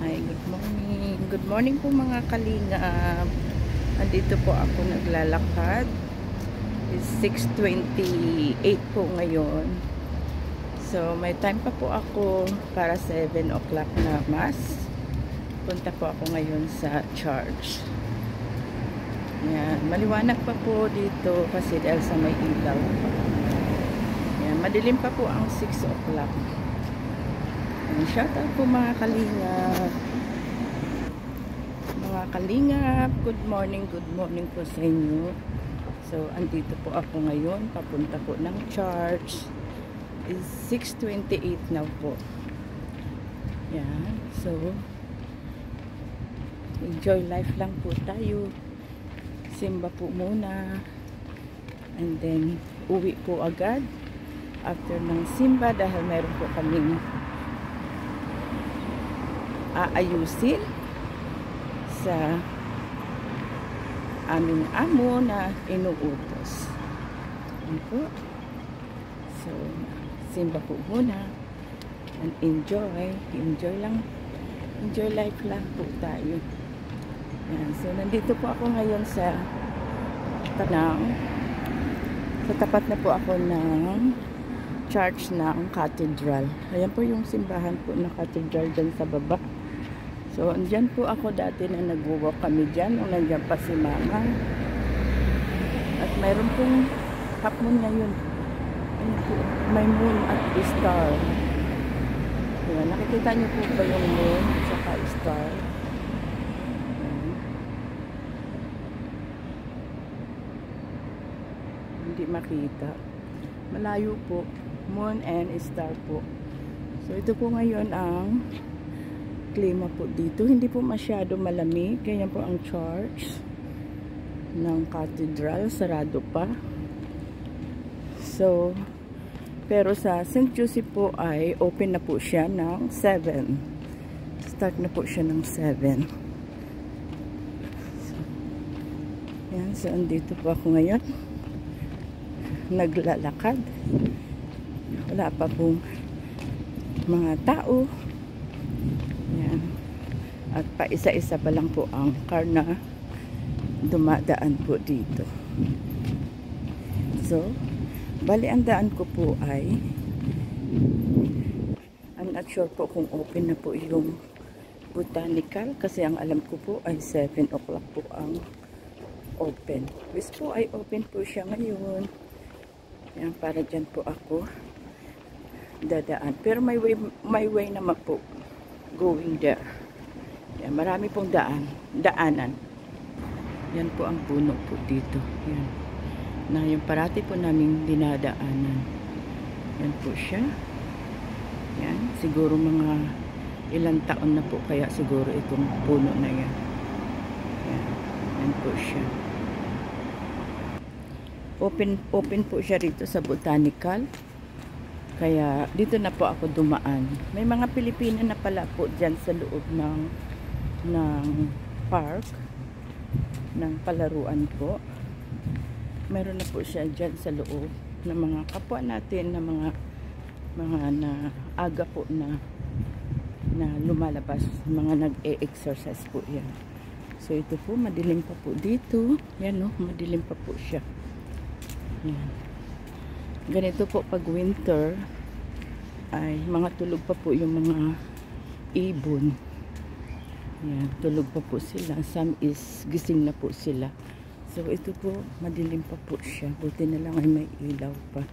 Hi, good morning. Good morning po mga kalingap. Andito po ako naglalakad. It's 6:28 po ngayon. So, may time pa po ako para 7 o'clock na mass. Punta po ako ngayon sa church. Yan, maliwanag pa po dito kasi dahil sa may ilaw. Yan, madilim pa po ang 6 o'clock. Shout out po mga kalingap. Mga kalingap, good morning po sa inyo. So, andito po ako ngayon, papunta po ng church. Is 6:28 now po. Yan, so enjoy life lang po tayo. Simba po muna. And then, uwi po agad. After ng simba, dahil meron po kaming aayusin sa aming amo na inuutos. Yan po. So, simba po muna and enjoy lang, enjoy life lang po tayo. Yan. So, nandito po ako ngayon sa tapat na po ako ng church ng cathedral. Ayan po yung simbahan po ng cathedral dyan sa baba. So, andyan po ako dati na nag-walk kami dyan nung nandyan pa si mama. At mayroon pong half moon ngayon. May moon at star. Ayan, nakikita niyo po ba yung moon at star? Ayan. Hindi makita. Malayo po. Moon and star po. So, ito po ngayon ang klima po dito. Hindi po masyado malamig. Kaya po ang church ng cathedral. Sarado pa. So, pero sa St. Joseph po ay open na po siya ng 7. Start na po siya ng 7. So, yan. So, andito po ako ngayon. Naglalakad. Wala pa pong mga tao. Yan. At pa isa-isa pa lang po ang car na dumadaan po dito. So, bali ang daan ko po ay I'm not sure po kung open na po yung botanical kasi ang alam ko po ay 7 o'clock po ang open. Wish po ay open po siya ngayon. Yan, para dyan po ako dadaan. Pero may way naman po going there. Yan, marami pong daanan. Yan po ang puno po dito. Yan. Na yung parati po namin dinadaanan. Yan po siya. Yan. Siguro mga ilang taon na po kaya siguro itong puno na yan. Yan. Yan po siya. Open po siya rito sa botanical. Kaya dito na po ako dumaan. May mga Pilipino na pala po dyan sa loob ng park, ng palaruan po. Meron na po siya dyan sa loob ng mga kapwa natin, na mga na aga po na lumalabas, mga nag-e-exercise po yan. So ito po, madilim pa po dito. Yan o, madilim pa po siya. Yan. Ganito po pag winter ay mga tulog pa po yung mga ibon. Yan, tulog pa po sila. Some is gising na po sila. So ito po, madilim pa po siya. Buti na lang ay may ilaw pa.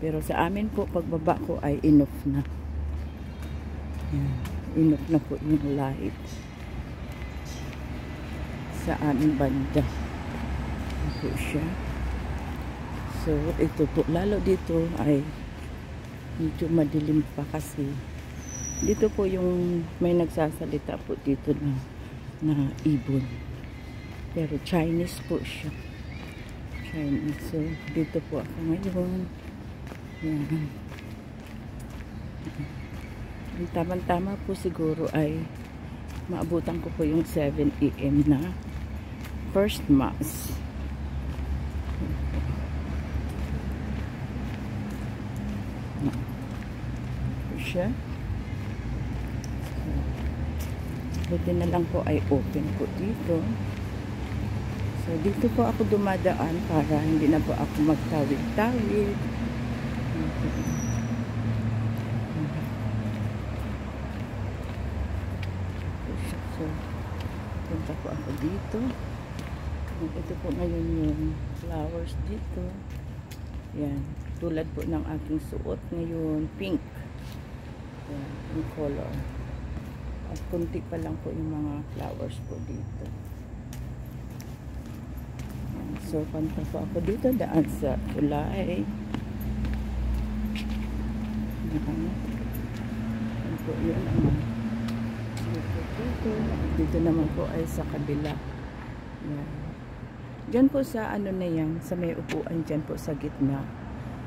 Pero sa amin po, pagbaba ko ay enough na. Yan, enough na po yung light sa aming banda. Ito po siya. So, ito po, lalo dito ay medyo madilim pa kasi dito po yung may nagsasalita po dito na ibon. Pero Chinese po siya. Chinese. So, dito po ako ngayon. Yan. Ang tamang-tama po siguro ay maabutan ko po yung 7 AM na first mass. Siya. Buti na lang po ay open po dito. So, dito po ako dumadaan para hindi na po ako magtawid-tawid. So, punta po ako dito. Ito po ngayon yung flowers dito. Yan. Tulad po ng aking suot ngayon. Pink. Yan. Yung color. At kunti pa lang po yung mga flowers po dito. Yan. So, punta po ako dito. Daan sa tulay. Yan po yun ang dito naman po ay sa kabila. Yan. Diyan po sa ano na yan, sa may upuan dyan po sa gitna.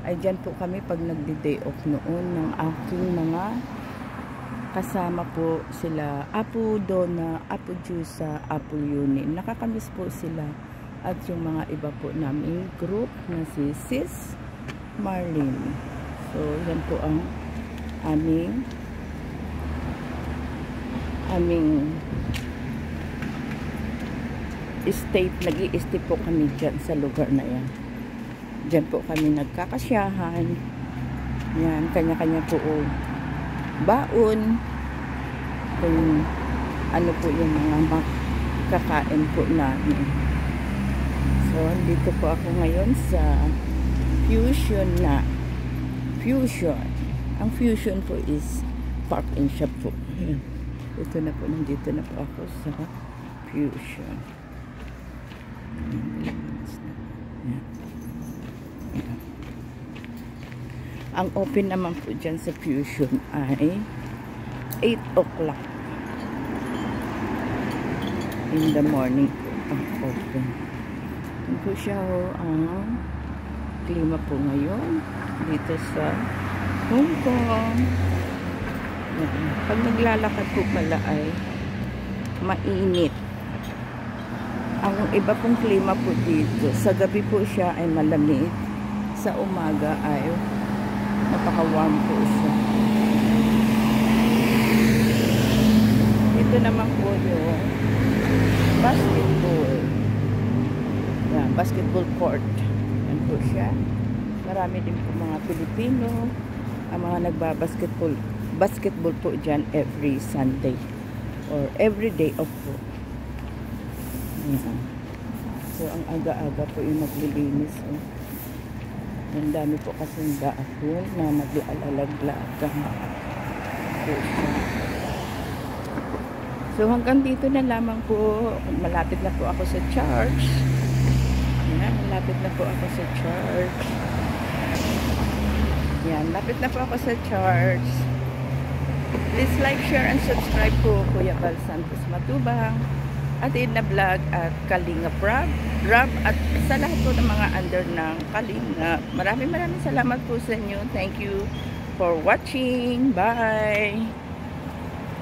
Ay dyan po kami pag nagdi-day off noon ng aking mga kasama po sila. Apo Donna, Apo Jusa, Apo Yunin. Nakakamiss po sila. At yung mga iba po naming group na si Sis Marlene. So yan po ang aming state, nag-i-stay po kami dyan sa lugar na yan. Dyan po kami nagkakasyahan. Yan, kanya-kanya po baon. Kung ano po yung mga makakain po namin. So, dito po ako ngayon sa Fusion na. Fusion. Ang Fusion po is Park and Shop po. Yan. Ito na po, nandito na po ako sa Fusion. Ang open naman po dyan sa Fusion ay 8 o'clock in the morning po ang open. Yan po siya ang klima po ngayon dito sa Hong Kong. Pag naglalakad po pala ay mainit. Ang iba pong klima po dito, sa gabi po siya ay malamig, sa umaga ay napaka-warm po siya. Dito naman po yung basketball. Yan, basketball court. Yan po siya. Marami din po mga Pilipino ang mga basketball po dyan every Sunday or every day off po. Yan. So ang aga-aga po yung naglilinis. Ang dami po kasing daapon na naglalaglagan po siya. So hanggang dito na lamang po. Malapit na po ako sa church. Yan, malapit na po ako sa church. Yan, lapit na po ako sa church. Please like, share, and subscribe po Kuya Val Santos Matubang, at Edna Vlog at Kalinga Rab, at sa lahat po ng mga under ng Kalinga. Maraming salamat po sa inyo. Thank you for watching. Bye!